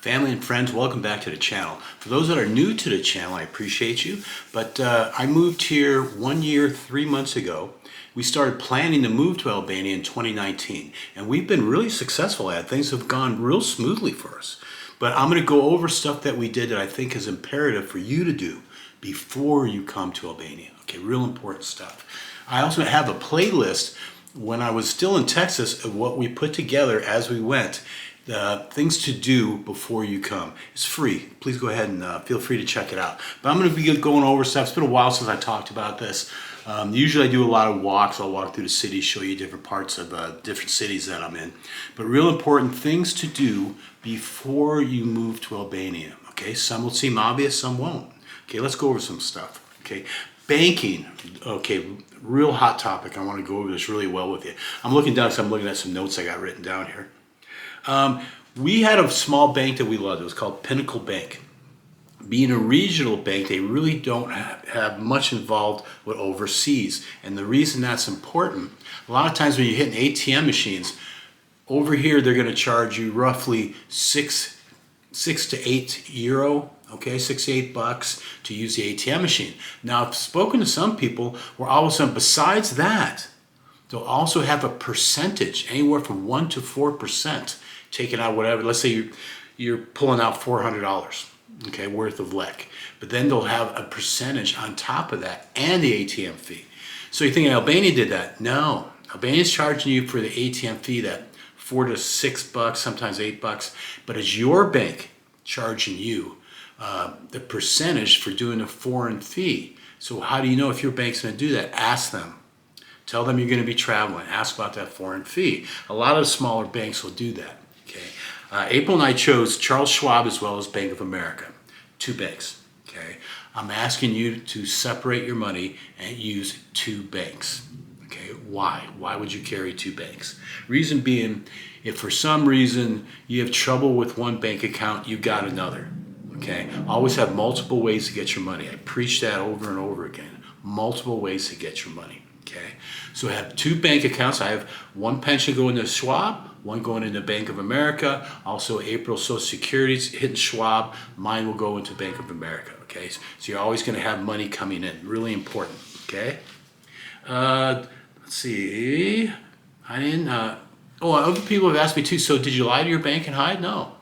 Family and friends, welcome back to the channel. For those that are new to the channel, I appreciate you. But I moved here 1 year, 3 months ago. We started planning to move to Albania in 2019. And we've been really successful at it. Things have gone real smoothly for us. But I'm going to go over stuff that we did that I think is imperative for you to do before you come to Albania. Okay, real important stuff. I also have a playlist when I was still in Texas of what we put together as we went. Things to do before you come. It's free. Please go ahead and feel free to check it out. But I'm going to be going over stuff. It's been a while since I talked about this. Usually I do a lot of walks. I'll walk through the city, show you different parts of different cities that I'm in. But real important things to do before you move to Albania. Okay, some will seem obvious, some won't. Okay, let's go over some stuff. Okay, banking. Okay, real hot topic. I want to go over this really well with you. I'm looking down because I'm looking at some notes I got written down here. We had a small bank that we loved. It was called Pinnacle Bank. Being a regional bank, they really don't have much involved with overseas. And the reason that's important, a lot of times when you're hitting ATM machines, over here they're going to charge you roughly six to €8, okay, $6 to use the ATM machine. Now, I've spoken to some people where all of a sudden, besides that, they'll also have a percentage, anywhere from 1 to 4%, taking out whatever. Let's say you're pulling out $400, okay, worth of LEC. But then they'll have a percentage on top of that and the ATM fee. So you're thinking Albania did that? No, Albania's charging you for the ATM fee that $4 to $6, sometimes $8. But it's your bank charging you the percentage for doing a foreign fee. So how do you know if your bank's going to do that? Ask them. Tell them you're going to be traveling. Ask about that foreign fee. A lot of smaller banks will do that. Okay. April and I chose Charles Schwab as well as Bank of America. 2 banks. Okay. I'm asking you to separate your money and use 2 banks. Okay. Why? Why would you carry 2 banks? Reason being, if for some reason you have trouble with one bank account, you've got another. Okay. Always have multiple ways to get your money. I preach that over and over again. Multiple ways to get your money. Okay, so I have 2 bank accounts. I have one pension going to Schwab, one going into Bank of America. Also, April Social Security's hitting Schwab. Mine will go into Bank of America. Okay, so you're always going to have money coming in. Really important. Okay. Let's see. I didn't. Other people have asked me too. So, did you lie to your bank and hide? No,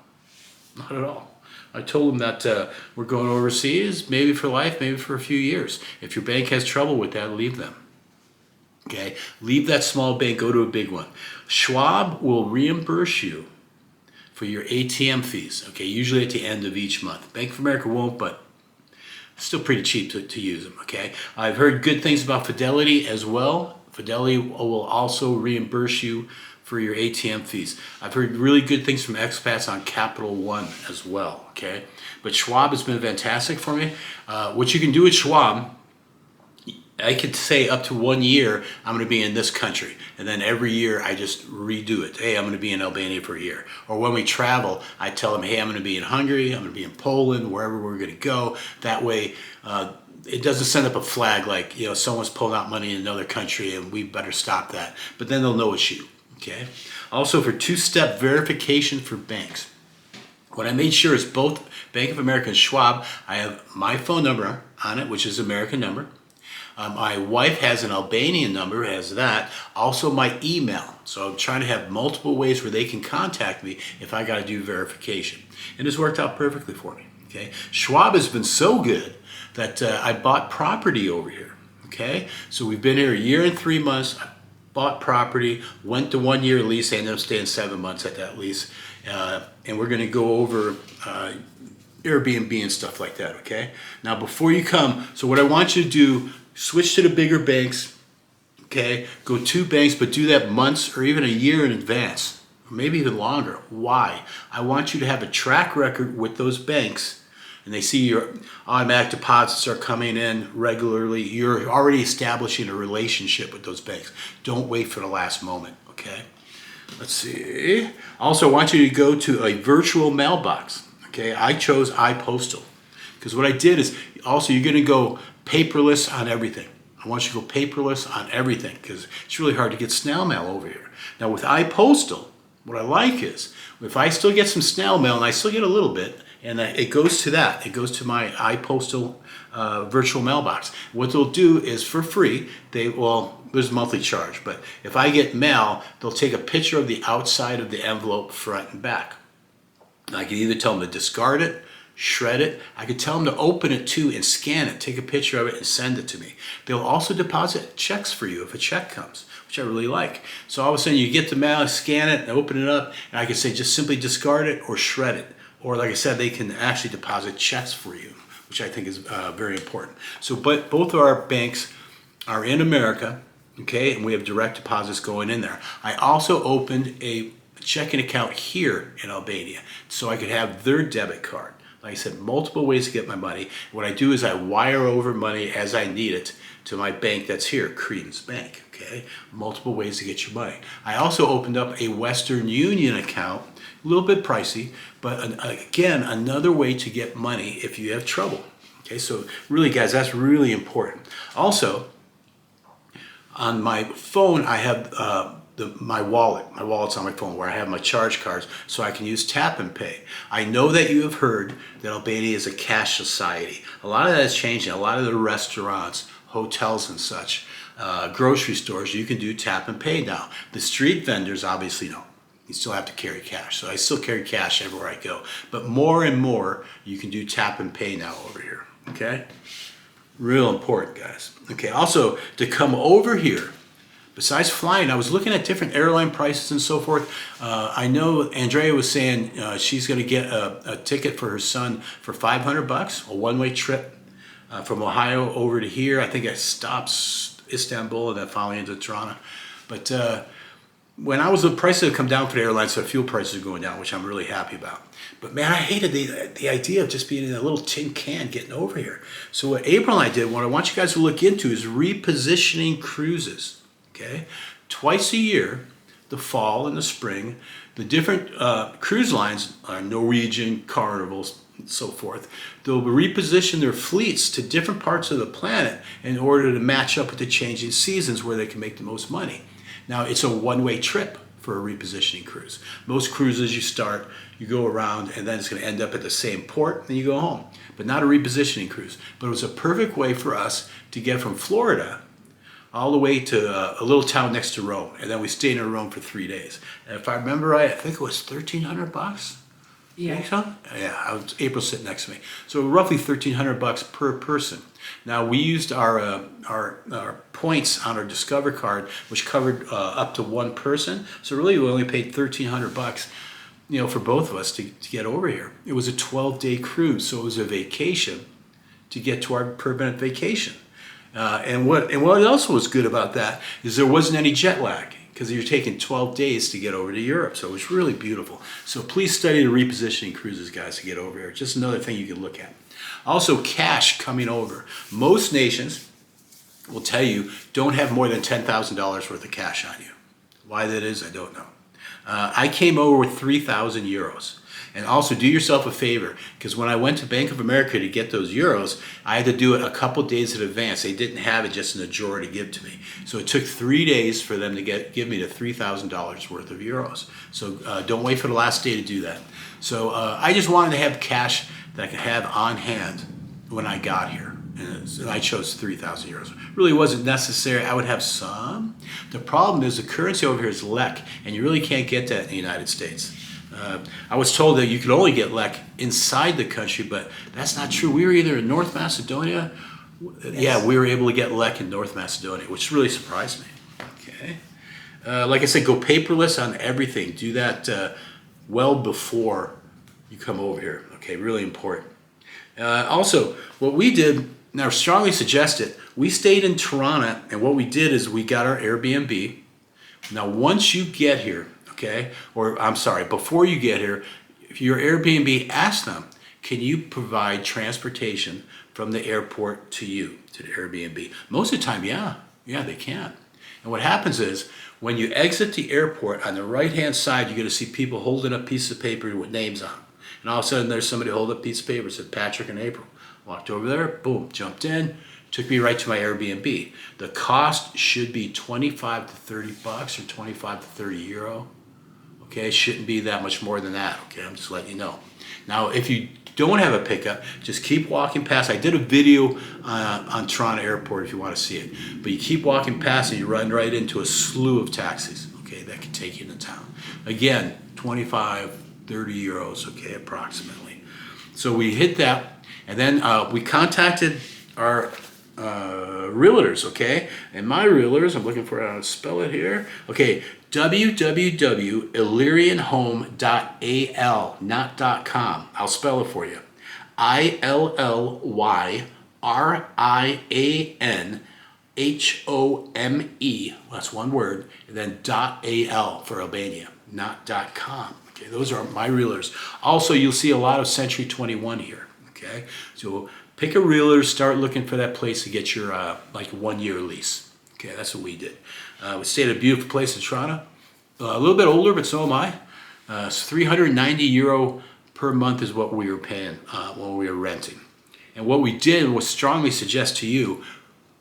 not at all. I told them that we're going overseas, maybe for life, maybe for a few years. If your bank has trouble with that, leave them. Okay, leave that small bank, go to a big one. Schwab will reimburse you for your ATM fees, okay, usually at the end of each month. Bank of America won't, but still pretty cheap to use them, okay? I've heard good things about Fidelity as well. Fidelity will also reimburse you for your ATM fees. I've heard really good things from expats on Capital One as well, okay? But Schwab has been fantastic for me. What you can do at Schwab, I could say up to 1 year, I'm going to be in this country. And then every year I just redo it. Hey, I'm going to be in Albania for a year. Or when we travel, I tell them, hey, I'm going to be in Hungary, I'm going to be in Poland, wherever we're going to go. That way, it doesn't send up a flag like, someone's pulling out money in another country and we better stop that. But then they'll know it's you, okay? Also for 2-step verification for banks. What I made sure is both Bank of America and Schwab, I have my phone number on it, which is American number. My wife has an Albanian number, has that. Also my email. So I'm trying to have multiple ways where they can contact me if I got to do verification. And it's worked out perfectly for me. Okay. Schwab has been so good that I bought property over here. Okay. So we've been here 1 year and 3 months. I bought property, went to 1 year lease. I ended up staying 7 months at that lease. And we're going to go over Airbnb and stuff like that. Okay. Now before you come, so what I want you to do, switch to the bigger banks, okay? Go 2 banks, but do that months or even a year in advance, or maybe even longer. Why? I want you to have a track record with those banks, and they see your automatic deposits are coming in regularly. You're already establishing a relationship with those banks. Don't wait for the last moment, okay? Let's see. Also, I want you to go to a virtual mailbox, okay? I chose iPostal, because what I did is, also you're going to go paperless on everything. I want you to go paperless on everything because it's really hard to get snail mail over here. Now with iPostal, What I like is, if I still get some snail mail, and I still get a little bit, and it goes to that. It goes to my iPostal virtual mailbox. What they'll do is, for free, there's a monthly charge, but if I get mail, they'll take a picture of the outside of the envelope, front and back. I can either tell them to discard it, shred it. I could tell them to open it too and scan it, take a picture of it and send it to me. They'll also deposit checks for you if a check comes, which I really like. So all of a sudden you get the mail, scan it and open it up, and I can say just simply discard it or shred it. Or like I said, they can actually deposit checks for you, which I think is very important. So but both of our banks are in America, okay, and we have direct deposits going in there. I also opened a checking account here in Albania so I could have their debit card. Like I said, multiple ways to get my money. What I do is I wire over money as I need it to my bank that's here, Credence Bank, okay? Multiple ways to get your money. I also opened up a Western Union account, a little bit pricey, but again, another way to get money if you have trouble, okay? So really, guys, that's really important. Also, on my phone, I have my wallet. My wallet's on my phone where I have my charge cards so I can use tap and pay. I know that you have heard that Albania is a cash society. A lot of that is changing. A lot of the restaurants, hotels and such, grocery stores, you can do tap and pay now. The street vendors, obviously, no. You still have to carry cash. So I still carry cash everywhere I go. But more and more, you can do tap and pay now over here, okay? Real important, guys. Okay, also, to come over here, besides flying, I was looking at different airline prices and so forth. I know Andrea was saying she's going to get a ticket for her son for $500, a one-way trip from Ohio over to here. I think it stops Istanbul and then finally into Tirana. But when I was, the prices have come down for the airlines, so fuel prices are going down, which I'm really happy about. But man, I hated the idea of just being in a little tin can getting over here. So what April and I did, what I want you guys to look into is repositioning cruises. Okay, twice a year, the fall and the spring, the different cruise lines, Norwegian, Carnivals, and so forth, they'll reposition their fleets to different parts of the planet in order to match up with the changing seasons where they can make the most money. Now, it's a one-way trip for a repositioning cruise. Most cruises you start, you go around, and then it's going to end up at the same port, and you go home. But not a repositioning cruise. But it was a perfect way for us to get from Florida all the way to a little town next to Rome, and then we stayed in Rome for 3 days. And if I remember right, I think it was $1,300. Yeah. Think so? Yeah, April sitting next to me. So roughly $1,300 per person. Now we used our points on our Discover card, which covered up to one person. So really, we only paid $1,300, you know, for both of us to get over here. It was a 12-day cruise, so it was a vacation to get to our permanent vacation. And what else was good about that is there wasn't any jet lag because you're taking 12 days to get over to Europe. So it was really beautiful. So please study the repositioning cruises, guys, to get over here. Just another thing you can look at. Also, cash coming over. Most nations will tell you don't have more than $10,000 worth of cash on you. Why that is, I don't know. I came over with 3,000 euros. And also do yourself a favor, because when I went to Bank of America to get those euros, I had to do it a couple days in advance. They didn't have it just in a drawer to give to me. So it took 3 days for them to give me the $3,000 worth of euros. So don't wait for the last day to do that. So I just wanted to have cash that I could have on hand when I got here. And I chose 3,000 euros. Really wasn't necessary. I would have some. The problem is the currency over here is lek, and you really can't get that in the United States. I was told that you could only get lek inside the country, but that's not true. We were either in North Macedonia. Yes. Yeah, we were able to get lek in North Macedonia, which really surprised me. Okay. Like I said, go paperless on everything. Do that well before you come over here. Okay, really important. Also, what we did, now strongly suggest it, we stayed in Tirana, and what we did is we got our Airbnb. Now, once you get here, okay, or I'm sorry, before you get here, if your Airbnb, ask them, can you provide transportation from the airport to you, to the Airbnb? Most of the time, yeah, they can. And what happens is, when you exit the airport, on the right-hand side, you're going to see people holding up pieces of paper with names on them. And all of a sudden, there's somebody holding up a piece of paper that said Patrick and April. Walked over there, boom, jumped in, took me right to my Airbnb. The cost should be 25 to 30 bucks or 25 to 30 euro. Okay, it shouldn't be that much more than that. Okay, I'm just letting you know. Now, if you don't have a pickup, just keep walking past. I did a video on Toronto Airport if you want to see it. But you keep walking past and you run right into a slew of taxis, okay, that can take you into town. Again, 25, 30 euros, okay, approximately. So we hit that, and then we contacted our realtors, okay? And my realtors, I'm looking for how to spell it here. Okay, www.illyrianhome.al, not .com. I'll spell it for you. ILLYRIANHOME, that's one word, and then .al for Albania, not .com. Okay, those are my realtors. Also, you'll see a lot of Century 21 here, okay? So pick a realtor, start looking for that place to get your like 1 year lease. Okay, that's what we did. We stayed at a beautiful place in Toronto. A little bit older, but so am I. It's 390 euro per month is what we were paying when we were renting. And what we did was strongly suggest to you,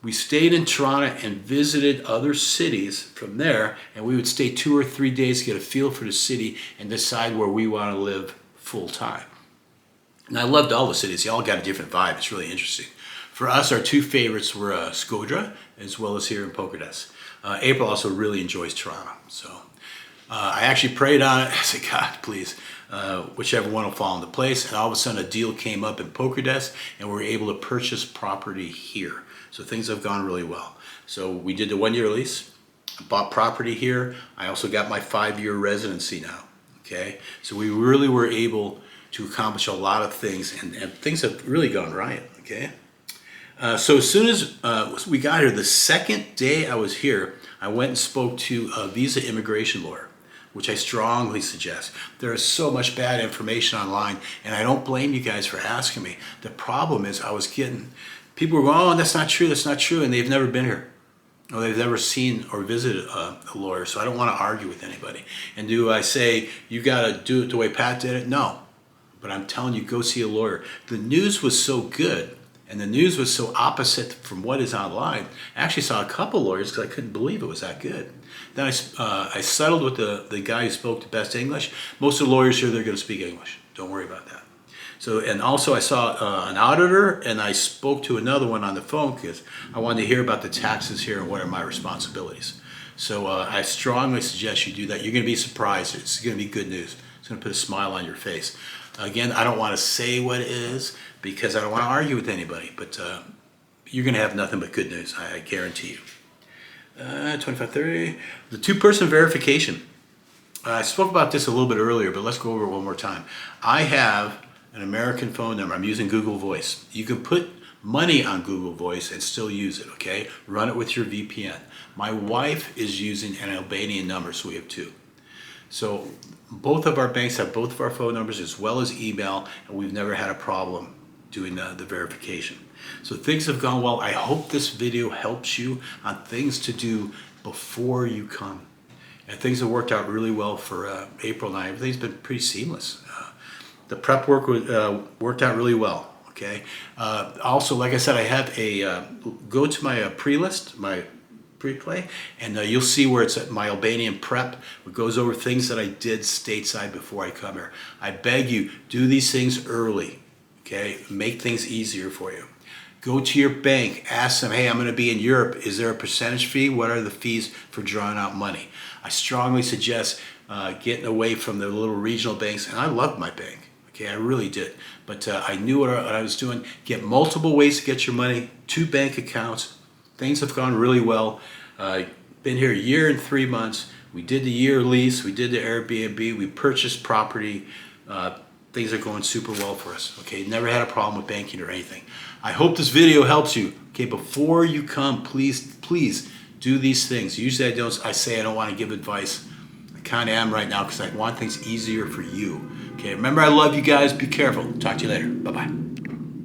we stayed in Toronto and visited other cities from there, and we would stay 2 or 3 days to get a feel for the city and decide where we want to live full time. And I loved all the cities. They all got a different vibe. It's really interesting. For us, our two favorites were Skodra as well as here in Pokerdes. April also really enjoys Toronto. So I actually prayed on it. I said, God, please, whichever one will fall into place. And all of a sudden a deal came up in Pokerdes and we were able to purchase property here. So things have gone really well. So we did the 1 year lease, bought property here. I also got my 5-year residency now. Okay, so we really were able to accomplish a lot of things, and things have really gone right. Okay, so as soon as we got here, the second day I was here, I went and spoke to a visa immigration lawyer, which I strongly suggest. There is so much bad information online, and I don't blame you guys for asking me. The problem is I was getting, people were going, oh, that's not true, and they've never been here. Or they've never seen or visited a lawyer, so I don't want to argue with anybody. And do I say, you got to do it the way Pat did it? No. But I'm telling you, go see a lawyer. The news was so good, and the news was so opposite from what is online. I actually saw a couple lawyers because I couldn't believe it was that good. Then I settled with the guy who spoke the best English. Most of the lawyers here, they're going to speak English. Don't worry about that. So, and also I saw an auditor, and I spoke to another one on the phone because I wanted to hear about the taxes here and what are my responsibilities. So I strongly suggest you do that. You're going to be surprised. It's going to be good news. It's going to put a smile on your face. Again, I don't want to say what it is because I don't want to argue with anybody, but you're going to have nothing but good news, I guarantee you. 2530, the 2-person verification. I spoke about this a little bit earlier, but let's go over it one more time. I have an American phone number. I'm using Google Voice. You can put money on Google Voice and still use it, okay? Run it with your VPN. My wife is using an Albanian number, so we have 2. So both of our banks have both of our phone numbers as well as email, and we've never had a problem doing the verification. So things have gone well. I hope this video helps you on things to do before you come. And things have worked out really well for April 9. Everything's been pretty seamless. The prep work worked out really well, okay? Also, like I said, I have a, go to my pre-list, my pre-play, and you'll see where it's at my Albanian prep. It goes over things that I did stateside before I come here. I beg you, do these things early, okay? Make things easier for you. Go to your bank, ask them, hey, I'm gonna be in Europe. Is there a percentage fee? What are the fees for drawing out money? I strongly suggest getting away from the little regional banks, and I loved my bank. Okay, I really did, but I knew what I was doing. Get multiple ways to get your money, 2 bank accounts. Things have gone really well. Been here 1 year and 3 months. We did the year lease, we did the Airbnb, we purchased property. Things are going super well for us. Okay, never had a problem with banking or anything. I hope this video helps you. Okay, before you come, please do these things. Usually I say I don't want to give advice. I kind of am right now because I want things easier for you. Okay, remember I love you guys. Be careful. Talk to you later. Bye-bye.